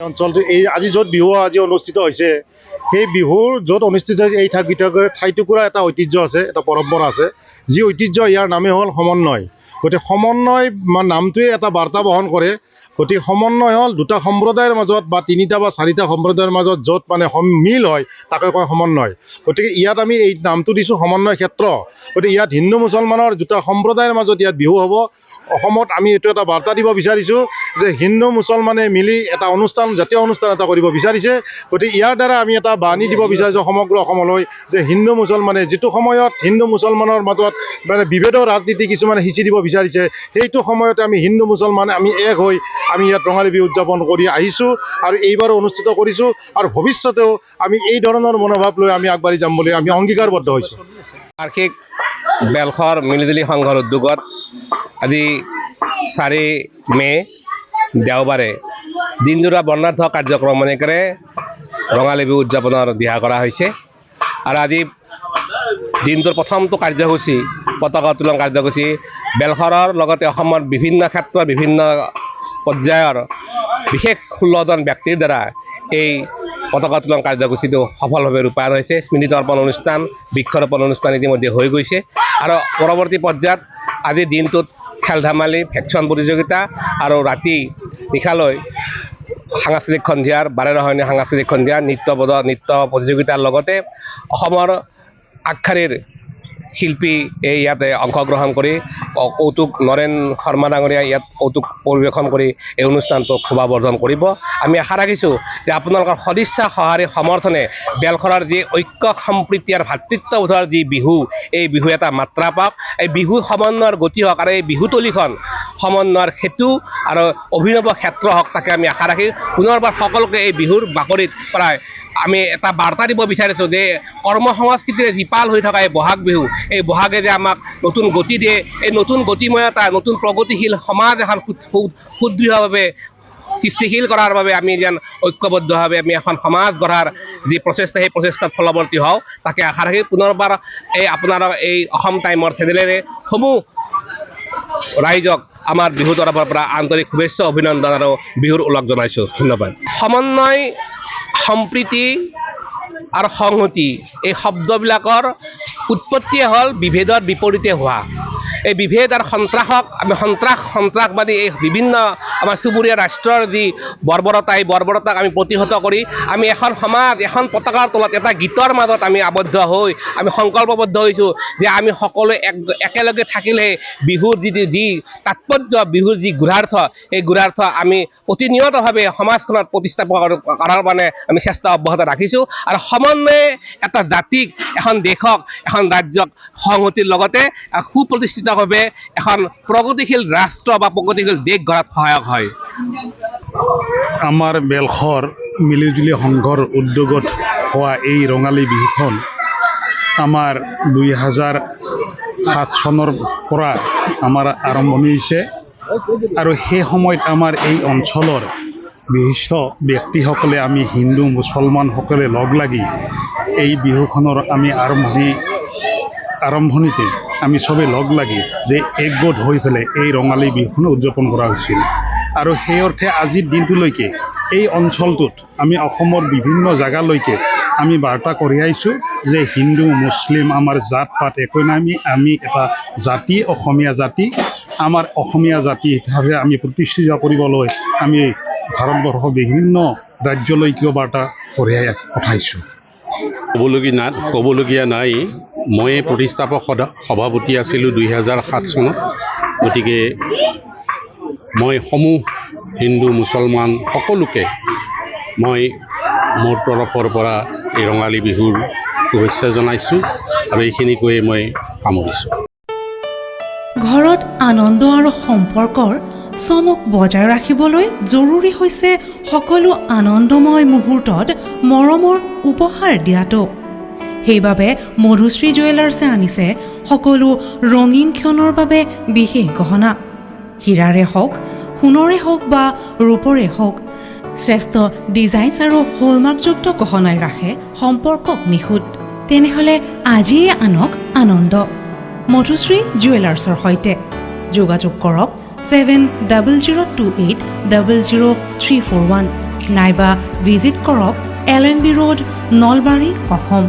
অঞ্চলটো এই আজি য'ত বিহু আজি অনুষ্ঠিত হৈছে সেই বিহুৰ য'ত অনুষ্ঠিত হৈছে এই ঠাইটুকুৰা এটা ঐতিহ্য আছে, এটা পৰম্পৰা আছে, যি ঐতিহ্য ইয়াৰ নামেই হ'ল সমন্বয়। গতিকে সমন্বয় নামটোৱে এটা বাৰ্তা বহন কৰে। গতিকে সমন্বয় হ'ল দুটা সম্প্ৰদায়ৰ মাজত বা তিনিটা বা চাৰিটা সম্প্ৰদায়ৰ মাজত য'ত মানে মিল হয় তাকে কয় সমন্বয়। গতিকে ইয়াত আমি এই নামটো দিছোঁ সমন্বয় ক্ষেত্ৰ। গতিকে ইয়াত হিন্দু মুছলমানৰ দুটা সম্প্ৰদায়ৰ মাজত ইয়াত বিহু হ'ব। অসমত আমি এইটো এটা বাৰ্তা দিব বিচাৰিছোঁ যে হিন্দু মুছলমানে মিলি এটা অনুষ্ঠান, জাতীয় অনুষ্ঠান এটা কৰিব বিচাৰিছে। গতিকে ইয়াৰ দ্বাৰা আমি এটা বাণী দিব বিচাৰিছোঁ সমগ্ৰ অসমলৈ যে হিন্দু মুছলমানে যিটো সময়ত হিন্দু মুছলমানৰ মাজত মানে বিভেদৰ ৰাজনীতি কিছুমানে সিঁচি দিব বিচাৰিছে, সেইটো সময়তে আমি হিন্দু মুছলমান আমি এক হৈ আমি ইয়াত ৰঙালী বিহু উদযাপন কৰি আহিছোঁ আৰু এইবাৰো অনুষ্ঠিত কৰিছোঁ আৰু ভৱিষ্যতেও আমি এই ধৰণৰ মনোভাৱ লৈ আমি আগবাঢ়ি যাম বুলি আমি অংগীকাৰবদ্ধ হৈছোঁ। বাৰ্ষিক বেলখৰ মিলিজুলি সংঘৰ উদ্যোগত আজি 4 মে দেওবাৰে দিনজোৰা বৰ্ণাঢ্য কাৰ্যক্ৰম এনেকৈ ৰঙালী বিহু উদযাপনৰ দিহা কৰা হৈছে। আৰু আজি দিনটোৰ প্ৰথমটো কাৰ্যসূচী পতাকা উত্তোলন কাৰ্যসূচী বেলখৰৰ লগতে অসমৰ বিভিন্ন ক্ষেত্ৰৰ বিভিন্ন পৰ্যায়ৰ বিশেষ 16জন ব্যক্তিৰ দ্বাৰা এই পতাকা উত্তোলন কাৰ্যসূচীটো সফলভাৱে ৰূপায়ণ হৈছে। স্মৃতি তৰ্পণ অনুষ্ঠান, বৃক্ষৰোপণ অনুষ্ঠান ইতিমধ্যে হৈ গৈছে আৰু পৰৱৰ্তী পৰ্যায়ত আজিৰ দিনটোত খেল ধেমালি, ভেকচন প্ৰতিযোগিতা আৰু ৰাতি নিশালৈ সাংস্কৃতিক সন্ধিয়াৰ 12 ৰহণীয়া সাংস্কৃতিক সন্ধিয়া নৃত্য প্ৰতিযোগিতাৰ লগতে অসমৰ আগশাৰীৰ শিল্পী ইয়াতে অংশগ্ৰহণ কৰি কৌতুক নৰেন শৰ্মা ডাঙৰীয়া ইয়াত কৌতুক পৰিৱেশন কৰি এই অনুষ্ঠানটোক শোভাবৰ্ধন কৰিব। আমি আশা ৰাখিছোঁ যে আপোনালোকৰ সদিচ্ছা সঁহাৰি সমৰ্থনে বেলখৰৰ যি ঐক্য সম্প্ৰীতি আৰু ভাতৃত্ববোধৰ যি বিহু, এই বিহু এটা মাত্ৰা পাওক, এই বিহু সমন্বয়ৰ গতি হওক আৰু এই বিহুতলীখন সমন্বয়ৰ সেতু আৰু অভিনৱ ক্ষেত্ৰ হওক, তাকে আমি আশা ৰাখি পুনৰবাৰ সকলোকে এই বিহুৰ বাকৰিত প্ৰায় আমি এটা বাৰ্তা দিব বিচাৰিছোঁ যে কৰ্ম সংস্কৃতিৰে জীপাল হৈ থকা এই বহাগ বিহু, এই বহাগে যে আমাক নতুন গতি দিয়ে, এই নতুন গতিময়তা, নতুন প্ৰগতিশীল সমাজ এখন সুদৃঢ়ভাৱে সৃষ্টিশীল কৰাৰ বাবে আমি যেন ঐক্যবদ্ধভাৱে আমি এখন সমাজ গঢ়াৰ যি প্ৰচেষ্টা, সেই প্ৰচেষ্টাত ফলৱৰ্তী হওঁ, তাকে আশা ৰাখি পুনৰবাৰ আপোনাৰ এই অসম টাইমৰ চেনেলেৰে সমূহ ৰাইজক আমাৰ বিহু তৰফৰ পৰা আন্তৰিক শুভেচ্ছা, অভিনন্দন আৰু বিহুৰ ওলগ জনাইছোঁ। ধন্যবাদ। সমন্বয়, সম্প্ৰীতি আৰু সংহতি এই শব্দবিলাকৰ উৎপত্তিয়ে হ'ল বিভেদৰ বিপৰীতে হোৱা। এই বিভেদ আৰু সন্ত্ৰাসক আমি সন্ত্ৰাসবাদী এই বিভিন্ন আমাৰ চুবুৰীয়া ৰাষ্ট্ৰৰ যি বৰ্বৰতা, এই বৰ্বৰতাক আমি প্ৰতিহত কৰি আমি এখন সমাজ, এখন পতাকাৰ তলত এটা গীতৰ মাজত আমি আবদ্ধ হৈ আমি সংকল্পবদ্ধ হৈছোঁ যে আমি সকলোৱে একেলগে থাকিলে বিহুৰ যি তাৎপৰ্য, বিহুৰ যি গুঢ়াৰ্থ, এই গুঢ়াৰ্থ আমি প্ৰতিনিয়তভাৱে সমাজখনত প্ৰতিষ্ঠাপন কৰাৰ কাৰণে আমি চেষ্টা অব্যাহত ৰাখিছোঁ। আৰু সমন্বয়ে এটা জাতিক, এখন দেশক, এখন ৰাজ্যক সংহতিৰ লগতে সুপ্ৰতিষ্ঠিতভাৱে এখন প্ৰগতিশীল ৰাষ্ট্ৰ বা প্ৰগতিশীল দেশ গঢ়াত সহায়ক হয়। আমাৰ বেলখৰ মিলিজুলি সংঘৰ উদ্যোগত হোৱা এই ৰঙালী বিহুখন আমাৰ 2007 চনৰ পৰা আমাৰ আৰম্ভণি হৈছে আৰু সেই সময়ত আমাৰ এই অঞ্চলৰ বিশিষ্ট ব্যক্তিসকলে আমি হিন্দু মুছলমানসকলে লগ লাগি এই বিহুখনৰ আমি আৰম্ভণিতে আমি চবেই লগ লাগি যে একগোট হৈ পেলাই এই ৰঙালী বিহুখন উদযাপন কৰা হৈছিল। আৰু সেই অৰ্থে আজিৰ দিনটোলৈকে এই অঞ্চলটোত আমি অসমৰ বিভিন্ন জেগালৈকে আমি বাৰ্তা কঢ়িয়াইছোঁ যে হিন্দু মুছলিম আমাৰ জাত পাত একো নাই, আমি এটা জাতি, অসমীয়া জাতি। আমাৰ অসমীয়া জাতি হিচাপে আমি প্ৰতিষ্ঠিত কৰিবলৈ আমি ভাৰতবৰ্ষৰ বিভিন্ন ৰাজ্যলৈকেও বাৰ্তা কঢ়িয়াই পঠাইছোঁ। ক'বলগীয়া নাই। মই প্ৰতিষ্ঠাপক সভাপতি আছিলোঁ 2007 চনত। গতিকে মই সমূহ হিন্দু মুছলমান সকলোকে মই মোৰ তৰফৰ পৰা এই ৰঙালী বিহুৰ শুভেচ্ছা জনাইছোঁ আৰু এইখিনি কৈয়ে মই সামৰিছোঁ। ঘৰত আনন্দ আৰু সম্পৰ্কৰ চমক বজাই ৰাখিবলৈ জৰুৰী হৈছে সকলো আনন্দময় মুহূৰ্তত মৰমৰ উপহাৰ দিয়াটো। সেইবাবে মধুশ্ৰী জুৱেলাৰ্ছে আনিছে সকলো ৰঙীন ক্ষণৰ বাবে বিশেষ গহনা। হীৰাৰে হওক, সোণৰে হওক বা ৰূপৰে হওক, শ্ৰেষ্ঠ ডিজাইনছ আৰু হলমাৰ্কযুক্ত গহনাই ৰাখে সম্পৰ্কক নিখুঁত। তেনেহ'লে আজিয়ে আনক আনন্দ মধুশ্ৰী জুৱেলাৰ্ছৰ সৈতে। যোগাযোগ কৰক 7002800341। নাইবা ভিজিট কৰক LNB ৰোড, নলবাৰী, অসম।